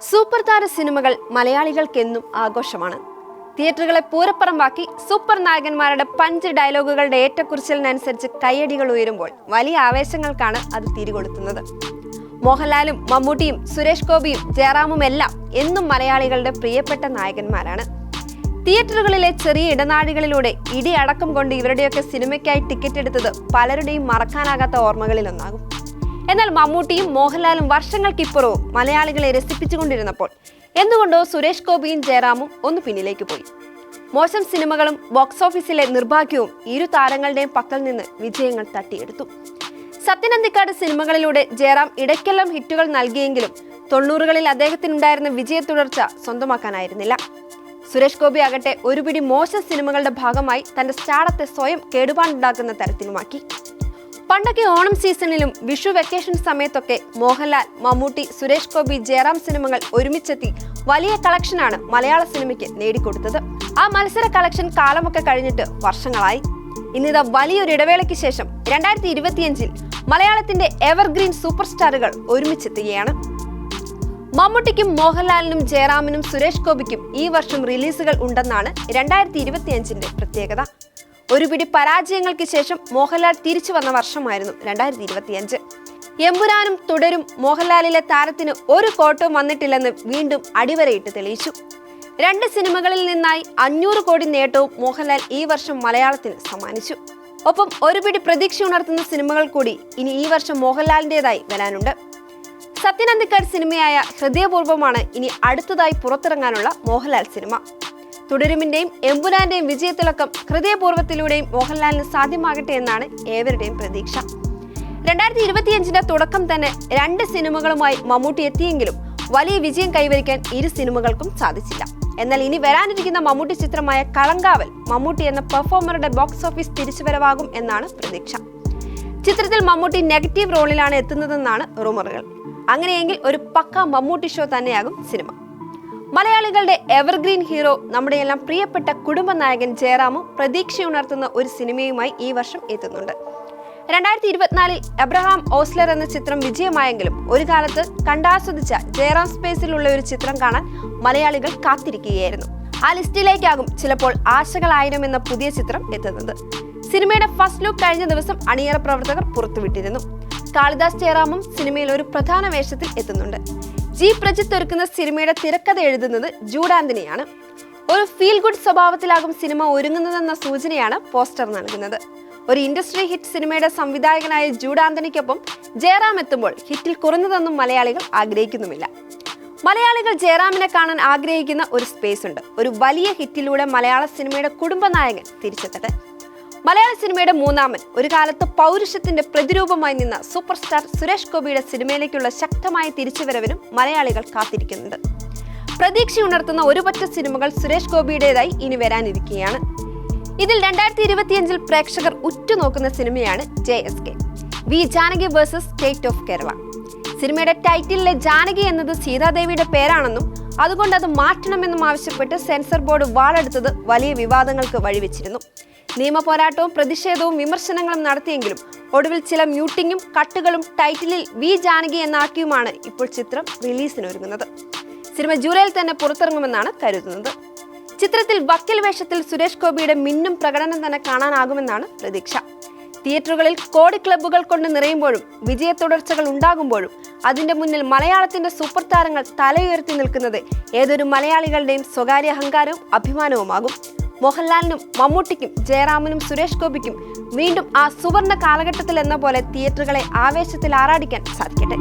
Super താര സിനിമകൾ മലയാളികൾക്കെന്നും ആഘോഷമാണ്. തിയേറ്ററുകളെ പൂരപ്പറമ്പാക്കി super നായകന്മാരുടെ punch ഡയലോഗുകളുടെ ഏറ്റക്കുറിച്ചിലിനനുസരിച്ച് കയ്യടികൾ ഉയരുമ്പോൾ വലിയ ആവേശങ്ങൾക്കാണ് അത് തിരികൊളുത്തുന്നത്. മോഹൻലാലും മമ്മൂട്ടിയും സുരേഷ് ഗോപിയും ജയറാമും എല്ലാം എന്നും മലയാളികളുടെ പ്രിയപ്പെട്ട നായകന്മാരാണ്. തിയേറ്ററുകളിലെ ചെറിയ ഇടനാഴികളിലൂടെ ഇടി അടക്കം കൊണ്ട് ഇവരുടെയൊക്കെ സിനിമയ്ക്കായി ടിക്കറ്റ് എടുത്തത് പലരുടെയും മറക്കാനാകാത്ത ഓർമ്മകളിലൊന്നാകും. എന്നാൽ മമ്മൂട്ടിയും മോഹൻലാലും വർഷങ്ങൾക്കിപ്പുറവും മലയാളികളെ രസിപ്പിച്ചുകൊണ്ടിരുന്നപ്പോൾ എന്തുകൊണ്ടോ സുരേഷ് ഗോപിയും ജയറാമും ഒന്ന് പിന്നിലേക്ക് പോയി. മോശം സിനിമകളും ബോക്സ് ഓഫീസിലെ നിർഭാഗ്യവും ഇരു താരങ്ങളുടെയും പക്കൽ നിന്ന് വിജയങ്ങൾ തട്ടിയെടുത്തു. സത്യനന്ദിക്കാട് സിനിമകളിലൂടെ ജയറാം ഇടയ്ക്കെല്ലാം ഹിറ്റുകൾ നൽകിയെങ്കിലും 90കളിൽ അദ്ദേഹത്തിനുണ്ടായിരുന്ന വിജയ തുടർച്ച സ്വന്തമാക്കാനായിരുന്നില്ല. സുരേഷ് ഗോപി ആകട്ടെ ഒരുപിടി മോശം സിനിമകളുടെ ഭാഗമായി തന്റെ സ്റ്റാർഡത്തെ സ്വയം കേടുപാടുണ്ടാക്കുന്ന തരത്തിലുമാക്കി. പണ്ടൊക്കെ ഓണം സീസണിലും വിഷു വെക്കേഷൻ സമയത്തൊക്കെ മോഹൻലാൽ, മമ്മൂട്ടി, സുരേഷ് ഗോപി, ജയറാം സിനിമകൾ ഒരുമിച്ചെത്തി വലിയ കളക്ഷനാണ് മലയാള സിനിമയ്ക്ക് നേടിക്കൊടുത്തത്. ആ മത്സര കളക്ഷൻ കാലമൊക്കെ കഴിഞ്ഞിട്ട് വർഷങ്ങളായി. ഇന്നിതാ വലിയൊരു ഇടവേളയ്ക്ക് ശേഷം 2025-ൽ മലയാളത്തിന്റെ എവർഗ്രീൻ സൂപ്പർ സ്റ്റാറുകൾ ഒരുമിച്ചെത്തുകയാണ്. മമ്മൂട്ടിക്കും മോഹൻലാലിനും ജയറാമിനും സുരേഷ് ഗോപിക്കും ഈ വർഷം റിലീസുകൾ ഉണ്ടെന്നാണ് 2025-ന്റെ പ്രത്യേകത. ഒരുപിടി പരാജയങ്ങൾക്ക് ശേഷം മോഹൻലാൽ തിരിച്ചു വന്ന വർഷമായിരുന്നു 2025. എമ്പുരാനും തുടരും മോഹൻലാലിലെ താരത്തിന് ഒരു കോട്ടവും വന്നിട്ടില്ലെന്ന് വീണ്ടും അടിവരയിട്ട് തെളിയിച്ചു. 2 സിനിമകളിൽ നിന്നായി 500 കോടി നേട്ടവും മോഹൻലാൽ ഈ വർഷം മലയാളത്തിന് സമ്മാനിച്ചു. ഒപ്പം ഒരുപിടി പ്രതീക്ഷ ഉണർത്തുന്ന സിനിമകൾ കൂടി ഇനി ഈ വർഷം മോഹൻലാലിൻ്റെതായി വരാനുണ്ട്. സത്യനന്ദിക്കാട് സിനിമയായ ഹൃദയപൂർവ്വമാണ് ഇനി അടുത്തതായി പുറത്തിറങ്ങാനുള്ള മോഹൻലാൽ സിനിമ. തുടരുമിന്റെയും എമ്പുരാന്റെയും വിജയത്തിലൊക്കം ഹൃദയപൂർവ്വത്തിലൂടെയും മോഹൻലാലിന് സാധ്യമാകട്ടെ എന്നാണ് ഏവരുടെയും പ്രതീക്ഷ. 2025-ന്റെ തുടക്കം തന്നെ 2 സിനിമകളുമായി മമ്മൂട്ടി എത്തിയെങ്കിലും വലിയ വിജയം കൈവരിക്കാൻ ഇരു സിനിമകൾക്കും സാധിച്ചില്ല. എന്നാൽ ഇനി വരാനിരിക്കുന്ന മമ്മൂട്ടി ചിത്രമായ കളങ്കാവൽ മമ്മൂട്ടി എന്ന പെർഫോമറുടെ ബോക്സ് ഓഫീസ് തിരിച്ചുവരവാകും എന്നാണ് പ്രതീക്ഷ. ചിത്രത്തിൽ മമ്മൂട്ടി നെഗറ്റീവ് റോളിലാണ് എത്തുന്നതെന്നാണ് റൂമറുകൾ. അങ്ങനെയെങ്കിൽ ഒരു പക്ക മമ്മൂട്ടി ഷോ തന്നെയാകും സിനിമ. മലയാളികളുടെ എവർഗ്രീൻ ഹീറോ, നമ്മുടെയെല്ലാം പ്രിയപ്പെട്ട കുടുംബ നായകൻ ജയറാമും പ്രതീക്ഷയുണർത്തുന്ന ഒരു സിനിമയുമായി ഈ വർഷം എത്തുന്നുണ്ട്. 2024-ൽ എബ്രഹാം ഓസ്ലർ എന്ന ചിത്രം വിജയമായെങ്കിലും ഒരു കാലത്ത് കണ്ടാസ്വദിച്ച ജയറാം സ്പേസിലുള്ള ഒരു ചിത്രം കാണാൻ മലയാളികൾ കാത്തിരിക്കുകയായിരുന്നു. ആ ലിസ്റ്റിലേക്കാകും ചിലപ്പോൾ ആശകളായിരം എന്ന പുതിയ ചിത്രം എത്തുന്നത്. സിനിമയുടെ ഫസ്റ്റ് ലുക്ക് കഴിഞ്ഞ ദിവസം അണിയറ പ്രവർത്തകർ പുറത്തുവിട്ടിരുന്നു. കാളിദാസ് ജയറാമും സിനിമയിൽ ഒരു പ്രധാന വേഷത്തിൽ എത്തുന്നുണ്ട്. ജി പ്രജിത്ത് ഒരുക്കുന്ന സിനിമയുടെ തിരക്കഥ എഴുതുന്നത് ജൂഡ് ആന്റണിയാണ്. ഒരു ഫീൽ ഗുഡ് സ്വഭാവത്തിലാകും സിനിമ ഒരുങ്ങുന്നതെന്ന സൂചനയാണ് പോസ്റ്റർ നൽകുന്നത്. ഒരു ഇൻഡസ്ട്രി ഹിറ്റ് സിനിമയുടെ സംവിധായകനായ ജൂഡ് ആന്റണിക്കൊപ്പം ജയറാം എത്തുമ്പോൾ ഹിറ്റിൽ കുറഞ്ഞതൊന്നും മലയാളികൾ ആഗ്രഹിക്കുന്നുമില്ല. മലയാളികൾ ജയറാമിനെ കാണാൻ ആഗ്രഹിക്കുന്ന ഒരു സ്പേസ് ഉണ്ട്. ഒരു വലിയ ഹിറ്റിലൂടെ മലയാള സിനിമയുടെ കുടുംബനായകൻ തിരിച്ചെത്തട്ടെ. മലയാള സിനിമയുടെ മൂന്നാമൻ, ഒരു കാലത്ത് പൗരുഷത്തിന്റെ പ്രതിരൂപമായി നിന്ന സൂപ്പർ സ്റ്റാർ സുരേഷ് ഗോപിയുടെ സിനിമയിലേക്കുള്ള ശക്തമായ തിരിച്ചുവരവിനും മലയാളികൾ കാത്തിരിക്കുന്നുണ്ട്. പ്രതീക്ഷയുണർത്തുന്ന ഒരുപറ്റ സിനിമകൾ സുരേഷ് ഗോപിയുടേതായി ഇനി വരാനിരിക്കുകയാണ്. ഇതിൽ 2025-ൽ പ്രേക്ഷകർ ഉറ്റുനോക്കുന്ന സിനിമയാണ് JSK, V Janaki versus state of Kerala. സിനിമയുടെ ടൈറ്റിലിലെ ജാനകി എന്നത് സീതാദേവിയുടെ പേരാണെന്നും അതുകൊണ്ട് അത് മാറ്റണമെന്നും ആവശ്യപ്പെട്ട് സെൻസർ ബോർഡ് വാളെടുത്തത് വലിയ വിവാദങ്ങൾക്ക് വഴിവെച്ചിരുന്നു. നിയമ പോരാട്ടവും പ്രതിഷേധവും വിമർശനങ്ങളും നടത്തിയെങ്കിലും ഒടുവിൽ ചില മ്യൂട്ടിങ്ങും കട്ടുകളും ടൈറ്റിലിൽ വി ജാനകി എന്നാക്കിയുമാണ് ഇപ്പോൾ ചിത്രം റിലീസിനൊരുങ്ങുന്നത്. സിനിമ ജൂലൈയിൽ തന്നെ പുറത്തിറങ്ങുമെന്നാണ് കരുതുന്നത്. ചിത്രത്തിൽ വക്കീൽ വേഷത്തിൽ സുരേഷ് ഗോപിയുടെ മിന്നും പ്രകടനം തന്നെ കാണാനാകുമെന്നാണ് പ്രതീക്ഷ. തിയേറ്ററുകളിൽ കോടി ക്ലബ്ബുകൾ കൊണ്ട് നിറയുമ്പോഴും വിജയ തുടർച്ചകൾ ഉണ്ടാകുമ്പോഴും അതിന്റെ മുന്നിൽ മലയാളത്തിന്റെ സൂപ്പർ താരങ്ങൾ തലയുയർത്തി നിൽക്കുന്നത് ഏതൊരു മലയാളികളുടെയും സ്വകാര്യ അഹങ്കാരവും അഭിമാനവുമാകും. മോഹൻലാലിനും മമ്മൂട്ടിക്കും ജയറാമിനും സുരേഷ് ഗോപിക്കും വീണ്ടും ആ സുവർണ കാലഘട്ടത്തിൽ എന്ന പോലെ തിയേറ്ററുകളെ ആവേശത്തിൽ ആറാടിക്കാൻ സാധിക്കട്ടെ.